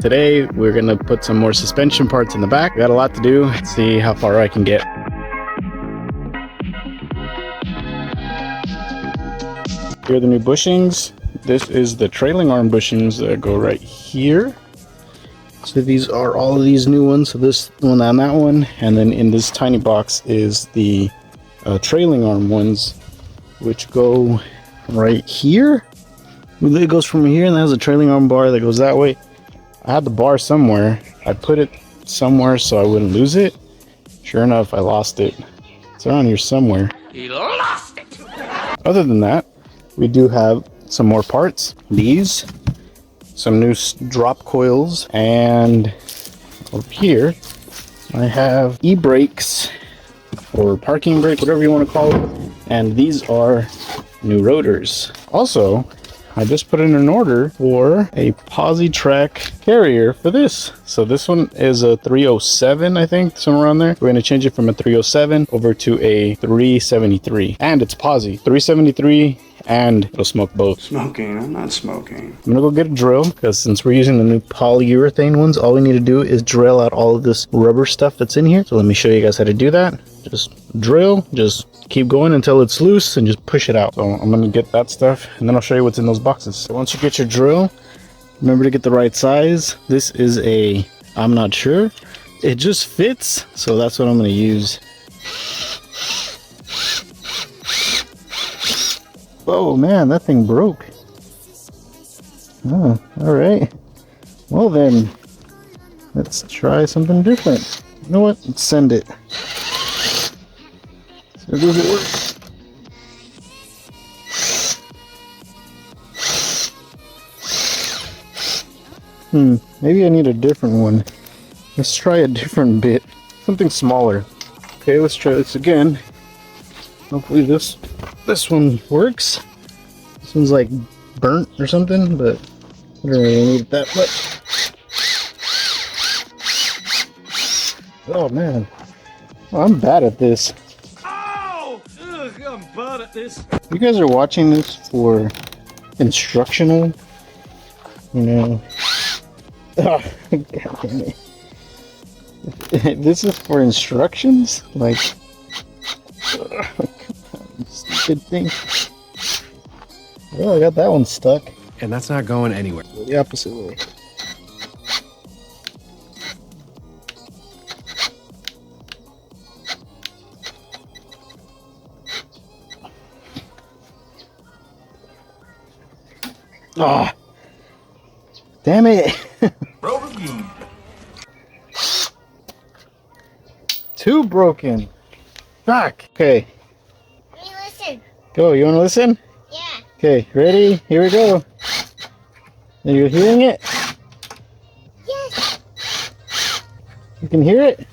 Today we're gonna put some more suspension parts in the back. Got a lot to do. Let's see how far I can get. Here are the new bushings. This is the trailing arm bushings that go right here. So these are all of these new ones. So this one and that one, and then in this tiny box is the trailing arm ones, which go right here. It goes from here, and there's a trailing arm bar that goes that way. I had the bar somewhere. I put it somewhere so I wouldn't lose it. Sure enough, I lost it. It's around here somewhere. He lost it! Other than that, we do have some more parts. These, some new drop coils, and over here I have e-brakes or parking brake, whatever you want to call it. And these are new rotors. Also, I just put in an order for a Positrack carrier for this. So this one is a 307, I think, somewhere around there. We're going to change it from a 307 over to a 373. And it's Posi. 373, and it'll smoke both. Smoking? I'm not smoking. I'm gonna go get a drill, because since we're using the new polyurethane ones, all we need to do is drill out all of this rubber stuff that's in here. So let me show you guys how to do that. Just drill, just keep going until it's loose and just push it out. So I'm gonna get that stuff, and then I'll show you what's in those boxes. So once you get your drill, remember to get the right size. This is a, I'm not sure. It just fits, so that's what I'm gonna use. Oh man, that thing broke. Oh, alright. Well then, let's try something different. You know what? Let's send it. So does it work? Maybe I need a different one. Let's try a different bit. Something smaller. Okay, let's try this again. Hopefully this one works. This one's like burnt or something, but I don't really need it that much. Oh man, oh, I'm bad at this. Oh! Ugh, I'm bad at this. You guys are watching this for instructional, you know. Oh, God damn it. This is for instructions? Like, stupid thing. Well, I got that one stuck. And that's not going anywhere. The opposite way. Ah, damn it! Two broken. Fuck. Okay. Let me listen. Go. You want to listen? Yeah. Okay. Ready? Here we go. Are you hearing it? Yes. You can hear it?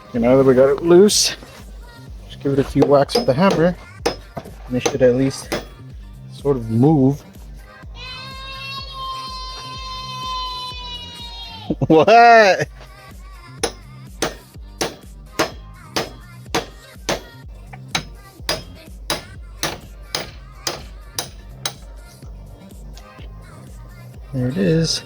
Okay, now that we got it loose, just give it a few whacks with the hammer, and it should at least sort of move. What? There it is.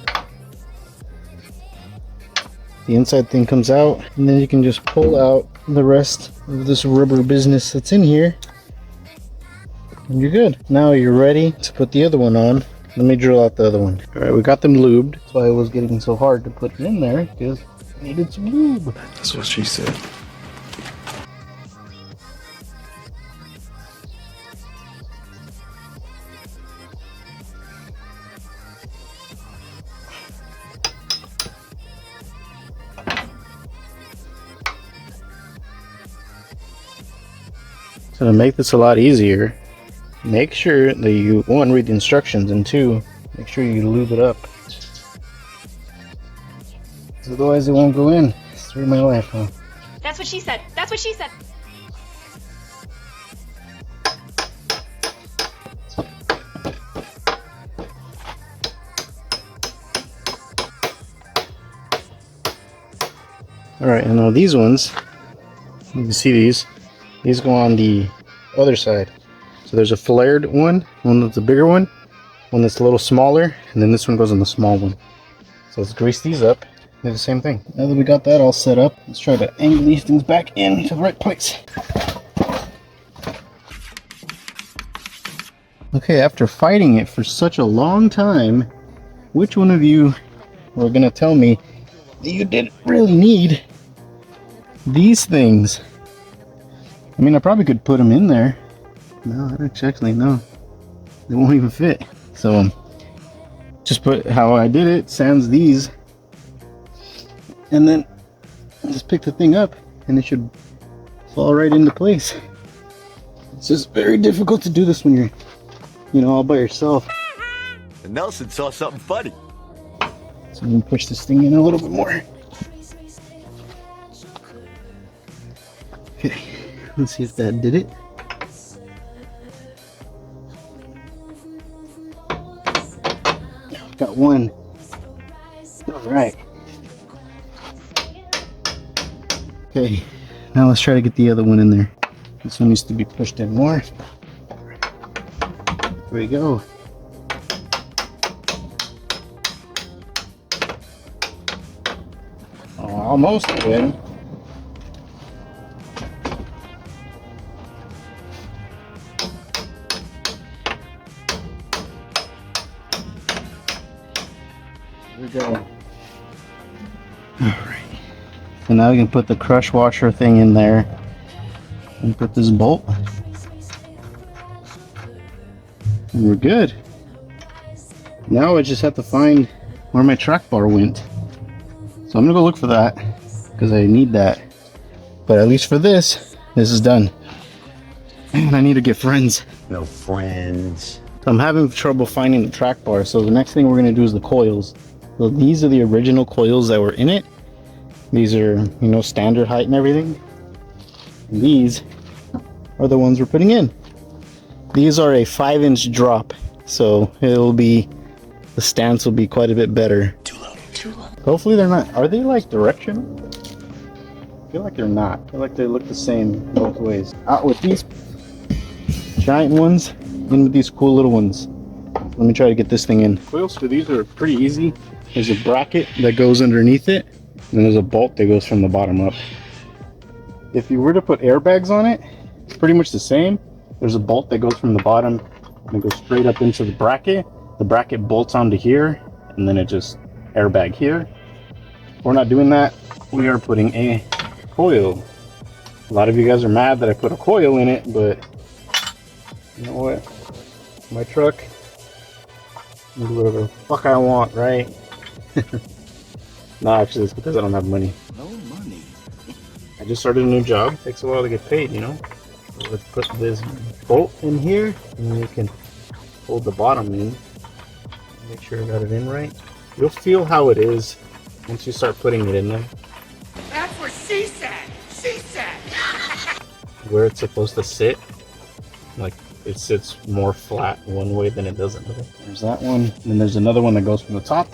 The inside thing comes out, and then you can just pull out the rest of this rubber business that's in here, and you're good. Now you're ready to put the other one on. Let me drill out the other one. All right, we got them lubed. That's why it was getting so hard to put it in there, because it needed some lube. That's what she said. So to make this a lot easier, make sure that you, one, read the instructions, and two, make sure you lube it up. Otherwise it won't go in. Through my life, huh? That's what she said. That's what she said. Alright, and now these ones, you can see these go on the other side. So there's a flared one that's a bigger one that's a little smaller, and then this one goes on the small one. So let's grease these up, do the same thing. Now that we got that all set up, let's try to angle these things back into the right place. Okay, after fighting it for such a long time, which one of you were gonna tell me that you didn't really need these things? I mean, I probably could put them in there. No, actually, no. They won't even fit. So, just put how I did it, sans these. And then, just pick the thing up, and it should fall right into place. It's just very difficult to do this when you're, you know, all by yourself. And Nelson saw something funny. So I'm gonna push this thing in a little bit more. Okay, let's see if that did it. Got one. All right. Okay, now let's try to get the other one in there. This one needs to be pushed in more. There we go. Almost in. Here we go. Alright. So now we can put the crush washer thing in there and put this bolt. And we're good. Now I just have to find where my track bar went. So I'm gonna go look for that because I need that. But at least for this is done. And I need to get friends. No friends. So I'm having trouble finding the track bar. So the next thing we're gonna do is the coils. So these are the original coils that were in it. These are, you know, standard height and everything. And these are the ones we're putting in. These are a 5-inch drop, so it'll be, the stance will be quite a bit better. Too low. Hopefully they're not. Are they like directional? I feel like they're not. I feel like they look the same both ways. Out with these giant ones, in with these cool little ones. Let me try to get this thing in. Coils for these are pretty easy. There's a bracket that goes underneath it, and there's a bolt that goes from the bottom up. If you were to put airbags on it, it's pretty much the same. There's a bolt that goes from the bottom and it goes straight up into the bracket. The bracket bolts onto here, and then it just airbag here. We're not doing that. We are putting a coil. A lot of you guys are mad that I put a coil in it, but you know what? My truck, I do whatever the fuck I want, right? No, actually, it's because I don't have money. No money. I just started a new job. It takes a while to get paid, you know? So let's put this bolt in here, and then we can hold the bottom in. Make sure I got it in right. You'll feel how it is once you start putting it in there. That's what she said. She said. Where it's supposed to sit. Like, it sits more flat one way than it does another. There's that one. And then there's another one that goes from the top.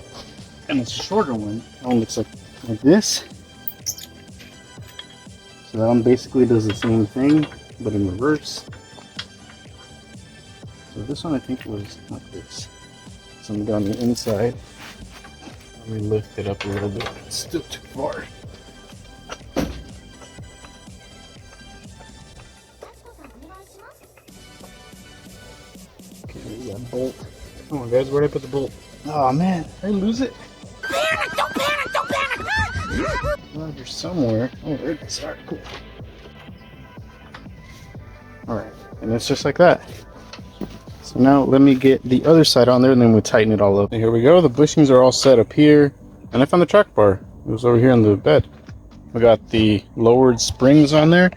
And it's a shorter one. That one looks like this. So that one basically does the same thing, but in reverse. So this one I think was like this. Something on the inside. Let me lift it up a little bit. It's still too far. Okay, there's that bolt. Come on guys, where did I put the bolt? Oh man, did I lose it? Panic! Don't panic! Don't panic! Oh, you're somewhere. Oh, there it is. Alright, cool. Alright, and it's just like that. So now let me get the other side on there and then we'll tighten it all up. And here we go. The bushings are all set up here. And I found the track bar. It was over here on the bed. We got the lowered springs on there.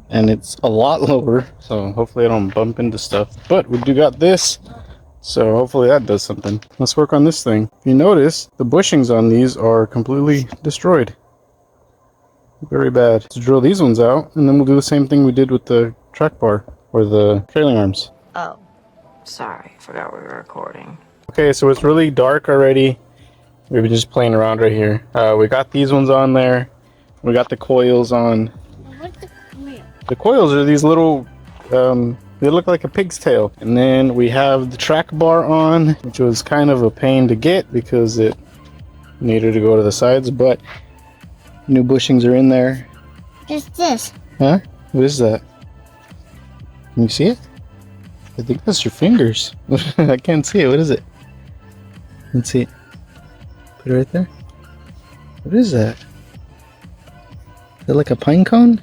And it's a lot lower. So hopefully I don't bump into stuff. But we do got this. So hopefully that does something. Let's work on this thing. If you notice, the bushings on these are completely destroyed. Very bad. Let's drill these ones out. And then we'll do the same thing we did with the track bar. Or the trailing arms. Oh. Sorry, forgot we were recording. Okay, so it's really dark already. We've been just playing around right here. We got these ones on there. We got the coils on. What's the coil? The coils are these little, they look like a pig's tail. And then we have the track bar on, which was kind of a pain to get because it needed to go to the sides, but new bushings are in there. Just this. Huh? What is that? Can you see it? I think that's your fingers. I can't see it. What is it? Let's see it. Put it right there. What is that? Is that like a pine cone?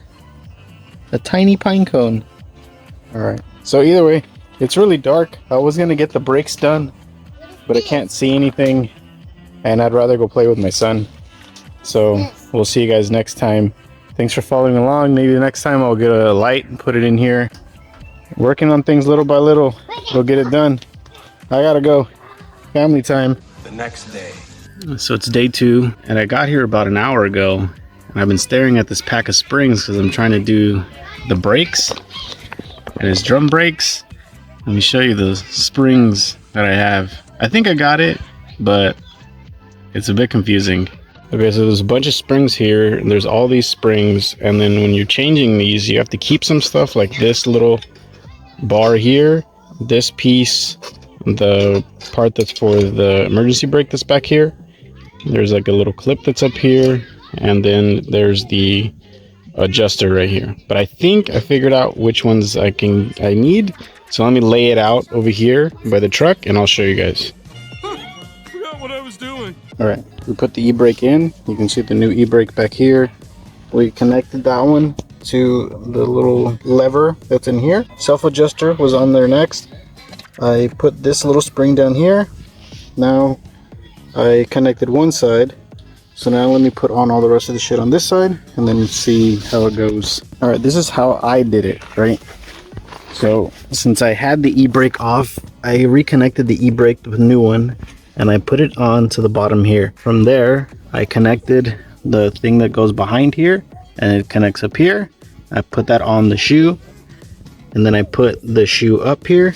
A tiny pine cone. Alright. So either way, it's really dark. I was gonna get the brakes done, but I can't see anything. And I'd rather go play with my son. So we'll see you guys next time. Thanks for following along. Maybe the next time I'll get a light and put it in here. Working on things little by little. We'll get it done. I gotta go. Family time. The next day. So it's day 2, and I got here about an hour ago. And I've been staring at this pack of springs because I'm trying to do the brakes. And it's drum brakes. Let me show you the springs that I have. I think I got it, but it's a bit confusing. Okay, so there's a bunch of springs here, and there's all these springs, and then when you're changing these, you have to keep some stuff like this little bar here, this piece, the part that's for the emergency brake that's back here. There's like a little clip that's up here, and then there's the adjuster right here. But I think I figured out which ones I need. So let me lay it out over here by the truck, and I'll show you guys. Forgot what I was doing. All right, we put the e-brake in. You can see the new e-brake back here. We connected that one to the little lever that's in here. Self-adjuster was on there next. I put this little spring down here. Now I connected one side. So now let me put on all the rest of the shit on this side and then see how it goes. All right, this is how I did it, right? So since I had the e-brake off, I reconnected the e-brake with a new one and I put it on to the bottom here. From there, I connected the thing that goes behind here and it connects up here. I put that on the shoe and then I put the shoe up here.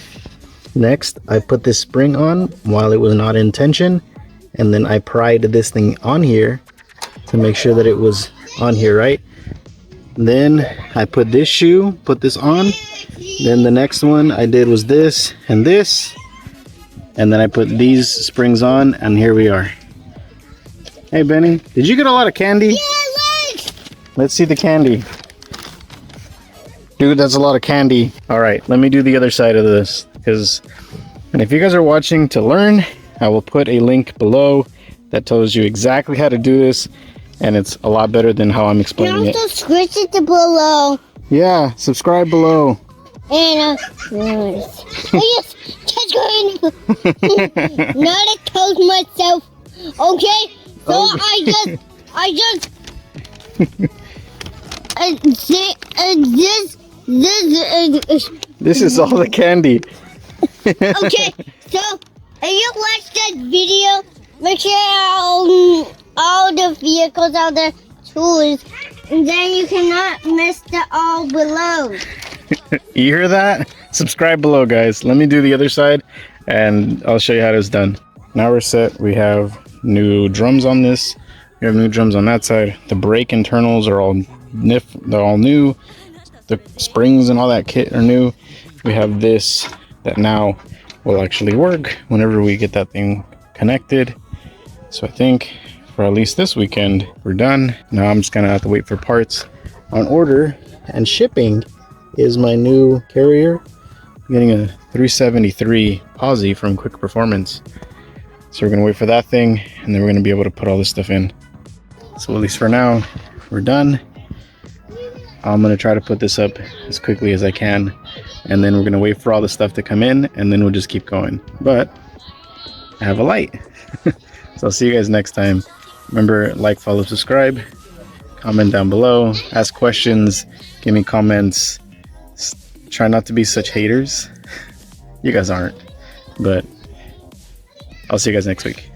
Next, I put this spring on while it was not in tension, and then I pried this thing on here to make sure that it was on here, right? Then I put this shoe, put this on. Then the next one I did was this and this, and then I put these springs on, and here we are. Hey Benny, did you get a lot of candy? Yeah, look! Let's see the candy. Dude, that's a lot of candy. All right, let me do the other side of this. And if you guys are watching to learn, I will put a link below that tells you exactly how to do this. And it's a lot better than how I'm explaining And also it. squish it below. Yeah, subscribe below. And yes, just going. Not to told myself. Okay, so Okay. This is all the candy. Okay, so if you watch that video, make sure all the vehicles, all the tools, and then you cannot miss the all below. You hear that? Subscribe below, guys. Let me do the other side and I'll show you how it's done. Now we're set. We have new drums on this. We have new drums on that side. The brake internals are all they're all new. The springs and all that kit are new. We have this that now will actually work whenever we get that thing connected. So I think for at least this weekend, we're done. Now I'm just gonna have to wait for parts on order, and shipping is my new carrier. I'm getting a 373 Aussie from Quick Performance. So we're gonna wait for that thing, and then we're gonna be able to put all this stuff in. So at least for now, we're done. I'm gonna try to put this up as quickly as I can, and then we're gonna wait for all the stuff to come in, and then we'll just keep going. But I have a light. So I'll see you guys next time. Remember, like, follow, subscribe, comment down below, ask questions, give me comments. Try not to be such haters. You guys aren't, but I'll see you guys next week.